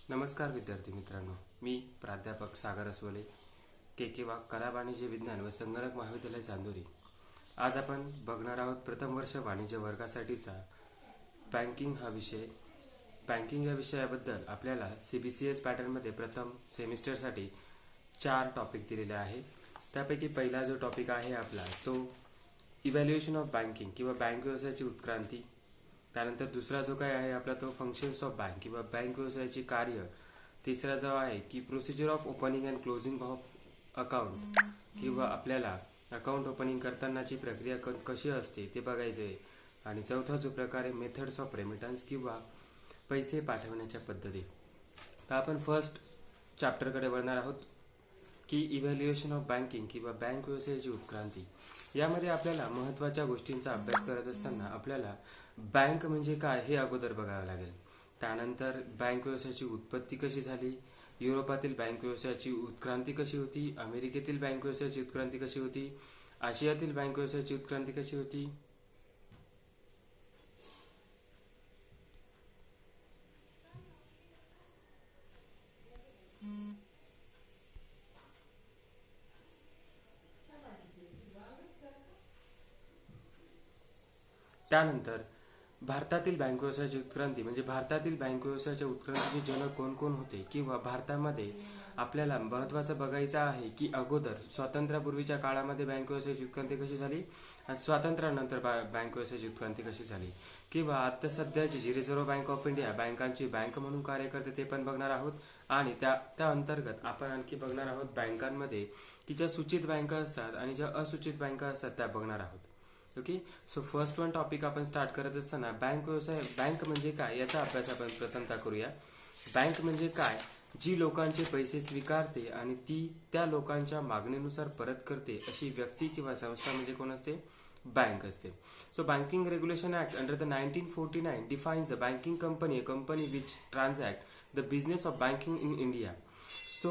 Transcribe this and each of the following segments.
नमस्कार विद्यार्थी मित्रांनो, मी प्राध्यापक सागर असवले, के वाघ, कला वाणिज्य विज्ञान व संगणक महाविद्यालय चांदोरी. आज आपण बघणार आहोत प्रथम वर्ष वाणिज्य वर्गासाठीचा बँकिंग हा विषय. बँकिंग या विषयाबद्दल आपल्याला CBCS पॅटर्नमध्ये प्रथम सेमिस्टरसाठी 4 टॉपिक दिलेले आहे. त्यापैकी पहिला जो टॉपिक आहे आपला तो इव्हॅल्युएशन ऑफ बँकिंग किंवा बँक व्यवसायाची उत्क्रांती. त्यानंतर दुसरा जो काय आहे आपला तो फंक्शन्स ऑफ बँक किंवा बँक व्यवसायाची कार्य. तिसरा जो आहे की procedure of opening and closing of account किंवा आपल्याला अकाउंट ओपनिंग करतानाची प्रक्रिया कशी असते ते बघायचे. आणि चौथा जो प्रकार आहे मेथड्स ऑफ रेमिटन्स किंवा पैसे पाठवण्याच्या पद्धती. तर आपण फर्स्ट चॅप्टरकडे वळणार आहोत की इव्हॅल्युएशन ऑफ बँकिंग किंवा बँक व्यवसायाची उत्क्रांती. यामध्ये आपल्याला महत्त्वाच्या गोष्टींचा अभ्यास करत असताना आपल्याला बँक म्हणजे काय हे अगोदर बघावं लागेल. त्यानंतर बँक व्यवसायाची उत्पत्ती कशी झाली, युरोपातील बँक व्यवसायाची उत्क्रांती कशी होती, अमेरिकेतील बँक व्यवसायाची उत्क्रांती कशी होती, आशियातील बँक व्यवसायाची उत्क्रांती कशी होती. त्यानंतर भारतातील बँक व्यवसायाची उत्क्रांती म्हणजे भारतातील बँक व्यवसायाच्या उत्क्रांतीचे जनक कोण कोण होते किंवा भारतामध्ये आपल्याला महत्त्वाचं बघायचं आहे की अगोदर स्वातंत्र्यापूर्वीच्या काळामध्ये बँक व्यवसायाची उत्क्रांती कशी झाली आणि स्वातंत्र्यानंतर बँक व्यवसायाची उत्क्रांती कशी झाली किंवा आता सध्याची जी रिझर्व्ह बँक ऑफ इंडिया बँकांची बँक म्हणून कार्य करते ते पण बघणार आहोत. आणि त्या अंतर्गत आपण आणखी बघणार आहोत बँकांमध्ये की ज्या सूचित बँका असतात आणि ज्या असूचित बँका असतात त्या बघणार आहोत. Okay, so first one topic आपण स्टार्ट करत असताना बँक व्यवसाय, बँक म्हणजे काय याचा अभ्यास आपण प्रथमतः करूया. बँक म्हणजे काय, जी लोकांचे पैसे स्वीकारते आणि ती त्या लोकांच्या मागणीनुसार परत करते अशी व्यक्ती किंवा संस्था म्हणजे कोण असते, बँक असते. So banking regulation act under the 1949 defines the banking company, a company which transact the business of banking in India. So,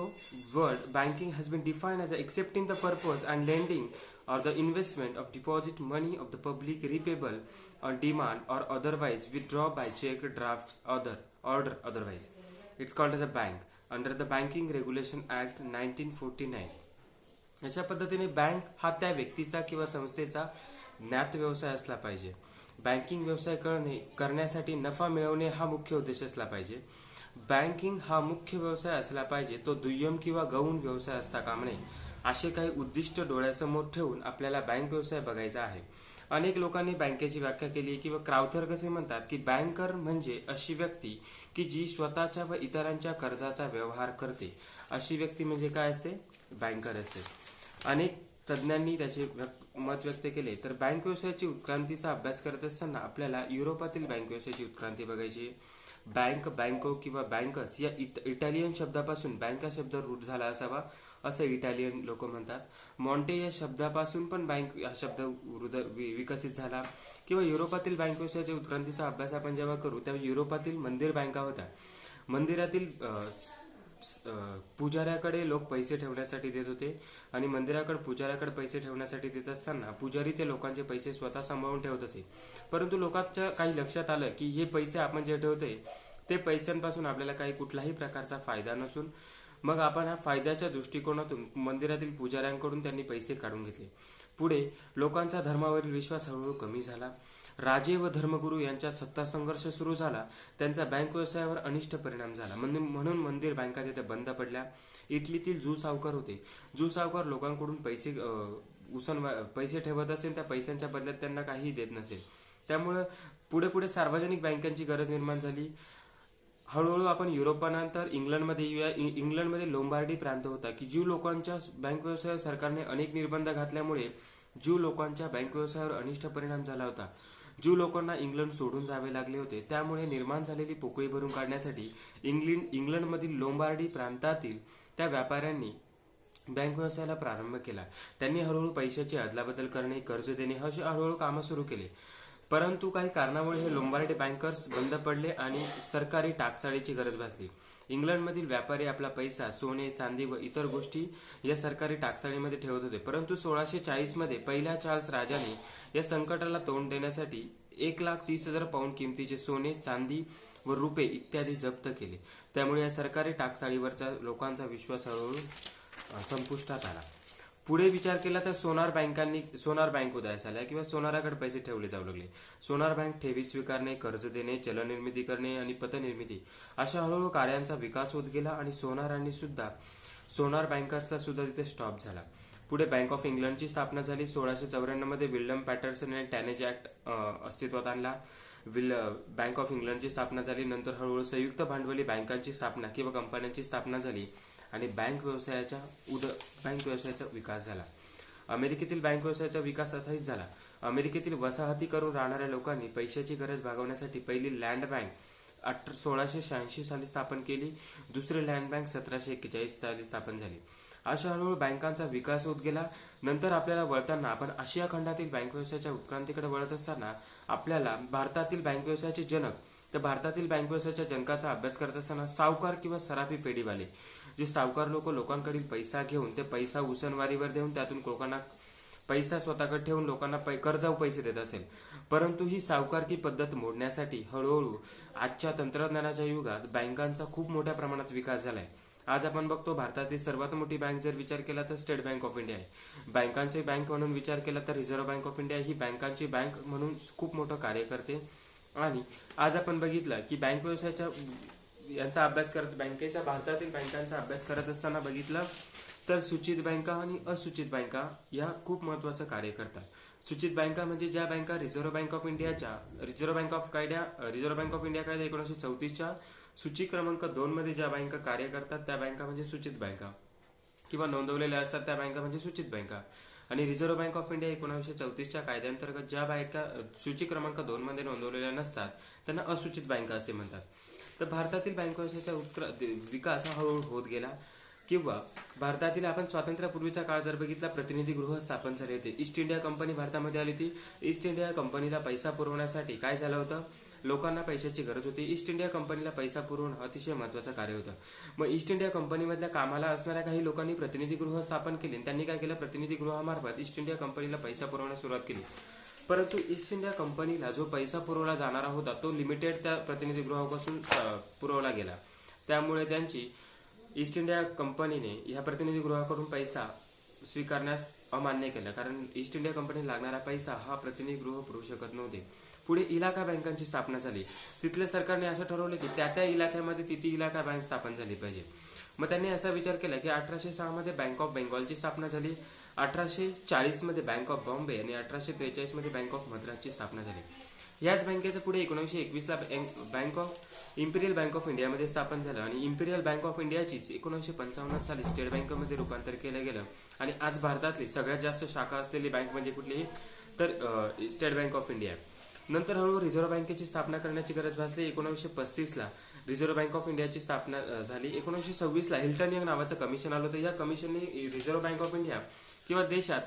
word banking has been defined as accepting the purpose and lending or the investment of deposit money of the public repayable on demand or otherwise withdraw by check, drafts, order otherwise. It's called as a bank under the Banking Regulation Act 1949. अशा पद्धतीने bank हा त्या व्यक्तीचा किंवा संस्थेचा ज्ञात व्यवसाय असला पाहिजे. बँकिंग व्यवसाय करण्यासाठी नफा मिळवणे हा मुख्य उद्देश असला पाहिजे. बँकिंग हा मुख्य व्यवसाय असला पाहिजे, तो दुय्यम किंवा गौण व्यवसाय असता कामा नये. असे काही उद्दिष्ट डोळ्यासमोर ठेवून आपल्याला बँक व्यवसाय बघायचा आहे. अनेक लोकांनी बँकेची व्याख्या केली किंवा क्राउथर कसे म्हणतात की बँकर म्हणजे अशी व्यक्ती की जी स्वतःच्या व इतरांच्या कर्जाचा व्यवहार करते. अशी व्यक्ती म्हणजे काय असते, बँकर असते. अनेक तज्ज्ञांनी त्याचे मत व्यक्त केले. तर बँक व्यवसायाची उत्क्रांतीचा अभ्यास करत असताना आपल्याला युरोपातील बँक व्यवसायाची उत्क्रांती बघायची. बँक, बँको किंवा बँकर्स या इटालियन शब्दापासून बँक हा शब्द रूट झाला असावा असं इटालियन लोक म्हणतात. मॉन्टे या शब्दापासून पण बँक हा शब्द विकसित झाला. किंवा युरोपातील बँक व्यवसायाच्या उत्क्रांतीचा अभ्यास आपण जेव्हा करू तेव्हा युरोपातील मंदिर बँका होत्या. मंदिरातील पुजाऱ्याकडे लोक पैसे ठेवण्यासाठी देत होते आणि मंदिराकडे पुजाऱ्याकडे पैसे ठेवण्यासाठी देत असताना पुजारी ते लोकांचे पैसे स्वतः सांभाळून ठेवत असे. परंतु लोकांच्या काही लक्षात आलं की हे पैसे आपण जे ठेवतोय ते पैशांपासून आपल्याला काही कुठलाही प्रकारचा फायदा नसून मग आपण हा फायद्याच्या दृष्टिकोनातून मंदिरातील पुजाऱ्यांकडून त्यांनी पैसे काढून घेतले. पुढे लोकांचा धर्मावरील विश्वास हळूहळू कमी झाला. राजे व धर्मगुरू यांच्यात सत्ता संघर्ष सुरू झाला. त्यांचा बँक व्यवसायावर अनिष्ट परिणाम झाला. म्हणून मंदिर बँका तिथे बंद पडल्या. इटलीतील जू सावकार होते. जू सावकार लोकांकडून पैसे ठेवत असेल, त्या पैशांच्या बदल्यात त्यांना काहीही देत नसेल. त्यामुळे पुढे पुढे सार्वजनिक बँकांची गरज निर्माण झाली. हळूहळू आपण युरोपानंतर इंग्लंडमध्ये येऊया. इंग्लंडमध्ये लोंबार्डी प्रांत होता की ज्यू लोकांच्या बँक व्यवसायावर सरकारने अनेक निर्बंध घातल्यामुळे ज्यू लोकांच्या बँक व्यवसायावर अनिष्ट परिणाम झाला होता. ज्यू लोकांना इंग्लंड सोडून जावे लागले होते. त्यामुळे निर्माण झालेली पोकळी भरून काढण्यासाठी इंग्लंडमधील लोंबार्डी प्रांतातील त्या व्यापाऱ्यांनी बँक व्यवसायाला प्रारंभ केला. त्यांनी हळूहळू पैशाची अदलाबदल करणे, कर्ज देणे अशी हळूहळू कामं सुरू केली. परंतु काही कारणामुळे हे लोंबार्डी बँकर्स बंद पडले आणि सरकारी टाकसाळीची गरज भासली. इंग्लंडमधील व्यापारी आपला पैसा, सोने, चांदी व इतर गोष्टी या सरकारी टाकसाळीमध्ये ठेवत होते. परंतु 1640 मध्ये पहिल्या चार्ल्स राजाने या संकटाला तोंड देण्यासाठी 1,30,000 पाऊंड किमतीचे सोने, चांदी व रुपे इत्यादी जप्त केले. त्यामुळे या सरकारी टाकसाळीवरचा लोकांचा विश्वास हळूहळू संपुष्टात आला. पुढे विचार केला तर सोनार बँक उदयास आल्या किंवा सोनाराकडे पैसे ठेवले जाऊ लागले. सोनार बँक ठेवी स्वीकारणे, कर्ज देणे, चलननिर्मिती करणे आणि पतनिर्मिती अशा हळूहळू कार्यांचा विकास होत गेला आणि सोनार बँकर्सचा सुद्धा तिथे स्टॉप झाला. पुढे बँक ऑफ इंग्लंडची स्थापना झाली. 1694 मध्ये विल्यम पॅटरसन आणि टॅनेज ऍक्ट अस्तित्वात आणला. बँक ऑफ इंग्लंडची स्थापना झाली. नंतर हळूहळू संयुक्त भांडवली बँकांची स्थापना किंवा कंपन्यांची स्थापना झाली आणि बँक व्यवसायाचा विकास झाला. अमेरिकेतील बँक व्यवसायाचा विकास असाच झाला. अमेरिकेतील वसाहती करून राहणाऱ्या लोकांनी पैशाची गरज भागवण्यासाठी पहिली लँड बँक 1686 साली स्थापन केली. दुसरी लँड बँक 1741 साली स्थापन झाली. अशा हळूहळू बँकांचा विकास होत गेला. नंतर आपल्याला वळताना आपण आशिया खंडातील बँक व्यवसायाच्या उत्क्रांतीकडे वळत असताना आपल्याला भारतातील बँक व्यवसायाचे जनक, तर भारतातील बँक व्यवसायाच्या जनकाचा अभ्यास करत असताना सावकार किंवा सराफी फेडीवाले, जे सावकार लोकांकडील पैसा घेऊन ते पैसा उसनवारीवर देऊन त्यातून लोकांना पैसा स्वतःकडे ठेवून लोकांना कर्जाऊ पैसे देत असेल. परंतु ही सावकारकी पद्धत मोडण्यासाठी हळूहळू आजच्या तंत्रज्ञानाच्या युगात बँकांचा खूप मोठ्या प्रमाणात विकास झालाय. आज आपण बघतो भारतातील सर्वात मोठी बँक जर विचार केला तर स्टेट बँक ऑफ इंडिया आहे. बँकांची बँक म्हणून विचार केला तर रिझर्व्ह बँक ऑफ इंडिया ही बँकांची बँक म्हणून खूप मोठं कार्य करते. आणि आज आपण बघितलं की बँक व्यवसायाच्या यांचा अभ्यास करत भारतातील बँकांचा अभ्यास करत असताना बघितलं तर सूचित बँका आणि असूचित बँका या खूप महत्वाचं कार्य करतात. सूचित बँका म्हणजे ज्या बँका रिझर्व्ह बँक ऑफ इंडिया कायदा 1934च्या सूची क्रमांक 2 मध्ये ज्या बँका कार्य करतात त्या बँका म्हणजे सूचित बँका किंवा नोंदवलेल्या असतात त्या बँका म्हणजे सूचित बँका. आणि रिझर्व्ह बँक ऑफ इंडिया 1934च्या कायद्याअंतर्गत ज्या बँका सूची क्रमांक 2 मध्ये नोंदवलेल्या नसतात त्यांना असूचित बँका असे म्हणतात. तर भारतातील बँक व्यवसायाचा विकास हळूहळू होत गेला. किंवा भारतातील आपण स्वातंत्र्यापूर्वीचा काळ जर बघितला, प्रतिनिधी गृह स्थापन झाले होते. ईस्ट इंडिया कंपनी भारतामध्ये आली होती. ईस्ट इंडिया कंपनीला पैसा पुरवण्यासाठी काय झालं होतं, लोकांना पैशाची गरज होती. ईस्ट इंडिया कंपनीला पैसा पुरवणं अतिशय महत्वाचं कार्य होतं. मग ईस्ट इंडिया कंपनीमधल्या कामाला असणाऱ्या काही लोकांनी प्रतिनिधी गृह स्थापन केले. त्यांनी काय केलं, प्रतिनिधी गृहामार्फत ईस्ट इंडिया कंपनीला पैसा पुरवण्यास सुरुवात केली. परंतु ईस्ट इंडिया कंपनीला जो पैसा पुरवला जाणारा होता तो लिमिटेड त्या प्रतिनिधी गृहापासून पुरवला गेला. त्यामुळे त्यांची ईस्ट इंडिया कंपनीने ह्या प्रतिनिधी गृहाकडून पैसा स्वीकारण्यास अमान्य केलं, कारण ईस्ट इंडिया कंपनीला लागणारा पैसा हा प्रतिनिधी गृह पुरवू शकत नव्हते. पुढे इलाका बँकांची स्थापना झाली. तिथल्या सरकारने असं ठरवलं की त्या इलाक्यामध्ये ती इलाका बँक स्थापन झाली पाहिजे. मग त्यांनी असा विचार केला की 1806 मध्ये बँक ऑफ बेंगॉलची स्थापना झाली. 1840 मध्ये बँक ऑफ बॉम्बे आणि 1843 मध्ये बँक ऑफ मद्रासची स्थापना झाली. याच बँकेचं पुढे 1921 ला इम्पिरियल बँक ऑफ इंडियामध्ये स्थापन झालं आणि इम्पिरियल बँक ऑफ इंडियाचीच 1955 साली स्टेट बँकेमध्ये रूपांतर केलं गेलं. आणि आज भारतातली सगळ्यात जास्त शाखा असलेली बँक म्हणजे कुठली, तर स्टेट बँक ऑफ इंडिया. नंतर हळूहळू रिझर्व्ह बँकेची स्थापना करण्याची गरज भासली. 1935 ला रिझर्व्ह बँक ऑफ इंडियाची स्थापना झाली. 1926 ला हिल्टन यंग नावाचं कमिशन आलं होतं. या कमिशनने रिझर्व्ह बँक ऑफ इंडिया किंवा देशात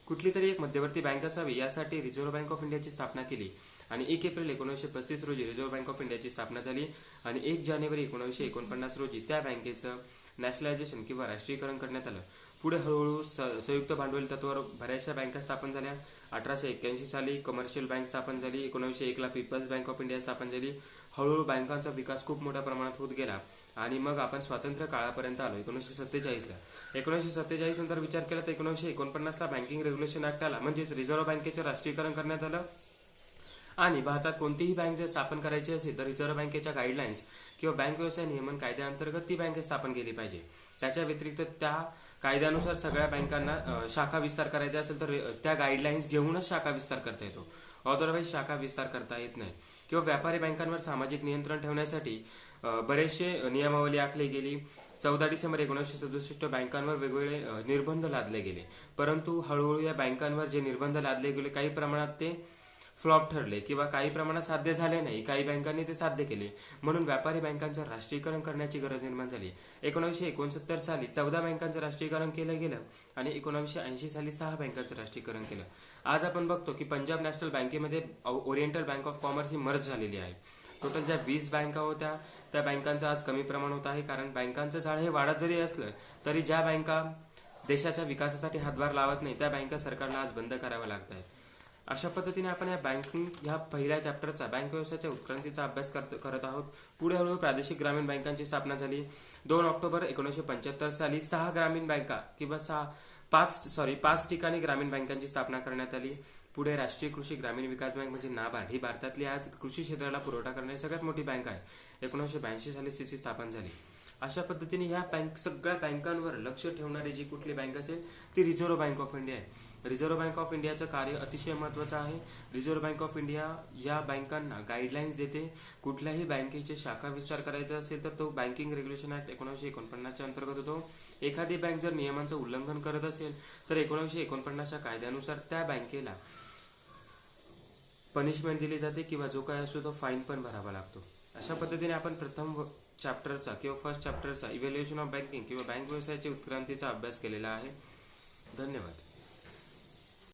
कुठली तरी एक मध्यवर्ती बँक असावी यासाठी रिझर्व्ह बँक ऑफ इंडियाची स्थापना केली. आणि 1 एप्रिल 1935 रोजी रिझर्व्ह बँक ऑफ इंडियाची स्थापना झाली. आणि 1 जानेवारी 1949 रोजी त्या बँकेचं नॅशनलायझेशन किंवा राष्ट्रीयकरण करण्यात आलं. पुढे हळूहळू संयुक्त भांडवली तत्वावर बऱ्याचशा बँका स्थापन झाल्या. 1881 साली कमर्शियल बँक स्थापन झाली. 1901 ला पीपल्स बँक ऑफ इंडिया स्थापन झाली. हळूहळू बँकांचा विकास खूप मोठ्या प्रमाणात होत गेला आणि मग आपण स्वातंत्र्य काळापर्यंत आलो 1947 ला. 1947 नंतर विचार केला तर 1949 ला बँकिंग रेग्युलेशन ऍक्ट आला, म्हणजेच रिझर्व्ह बँकेचे राष्ट्रीयकरण करण्यात आलं. आणि भारतात कोणतीही बँक जर स्थापन करायची असेल तर रिझर्व्ह बँकेच्या गाईडलाईन्स किंवा बँक व्यवसाय नियमन कायद्याअंतर्गत ती बँक स्थापन केली पाहिजे. त्याच्या व्यतिरिक्त त्या कायद्यानुसार सगळ्या बँकांना शाखा विस्तार करायचा असेल तर त्या गाईडलाईन्स घेऊनच शाखा विस्तार करता येतो, अदरवाईज शाखा विस्तार करता येत नाही. किंवा व्यापारी बँकांवर सामाजिक नियंत्रण ठेवण्यासाठी बरेचसे नियमावली आखली गेली. 14 डिसेंबर 1967 बँकांवर वेगवेगळे निर्बंध लादले गेले. परंतु हळूहळू या बँकांवर जे निर्बंध लादले गेले काही प्रमाणात ते फ्लॉप ठरले किंवा काही प्रमाणात साध्य झाले नाही. काही बँकांनी ते साध्य केले, म्हणून व्यापारी बँकांचं राष्ट्रीयकरण करण्याची गरज निर्माण झाली. 1969 साली 14 बँकांचं राष्ट्रीयकरण केलं गेलं आणि 1980 साली 6 बँकांचं राष्ट्रीयकरण केलं. आज आपण बघतो की पंजाब नॅशनल बँकेमध्ये oriental bank of commerce he merge झालेली आहे. टोटल ज्या 20 बँका होत्या त्या बँकांचं आज कमी प्रमाण होत आहे, कारण बँकांचं जाळं हे वाढत जरी असलं तरी ज्या बँका देशाच्या विकासासाठी हातभार लावत नाही त्या बँका सरकारला आज बंद कराव्या लागत आहेत. अशा पद्धतीने आपण या बँकिंग ह्या पहिल्या चॅप्टरचा बँक व्यवसायाच्या उत्क्रांतीचा अभ्यास करत आहोत. पुढे हळूहळू प्रादेशिक ग्रामीण बँकांची स्थापना झाली. 2 ऑक्टोबर 1975 साली 6 ग्रामीण बँका किंवा 5 ठिकाणी ग्रामीण बँकांची स्थापना करण्यात आली. पुढे राष्ट्रीय कृषी ग्रामीण विकास बँक म्हणजे नाबार्ड ही भारतातली आज कृषी क्षेत्राला पुरवठा करणारी सगळ्यात मोठी बँक आहे. 1982 साली तिची स्थापना झाली. अशा पद्धतीने ह्या सगळ्या बँकांवर लक्ष ठेवणारी जी कुठली बँक असेल ती रिझर्व्ह बँक ऑफ इंडिया आहे. रिझर्व्ह बँक ऑफ इंडियाचं कार्य अतिशय महत्त्वाचं आहे. रिझर्व्ह बँक ऑफ इंडिया या बँकांना गाईडलाईन्स देते. कुठल्याही बँकेचे शाखा विस्तार करायचा असेल तर तो बँकिंग रेग्युलेशन ऍक्ट 1949च्या अंतर्गत होतो. एखादी बँक जर नियमांचं उल्लंघन करत असेल तर 1949च्या कायद्यानुसार त्या बँकेला पनिशमेंट दिली जाते किंवा जो काय असतो तो फाईन पण भरावा लागतो. अशा पद्धतीने आपण प्रथम चॅप्टरचा किंवा फर्स्ट चॅप्टरचा इव्हॅल्युएशन ऑफ बँकिंग किंवा बँक व्यवसायाच्या उत्क्रांतीचा अभ्यास केलेला आहे. धन्यवाद.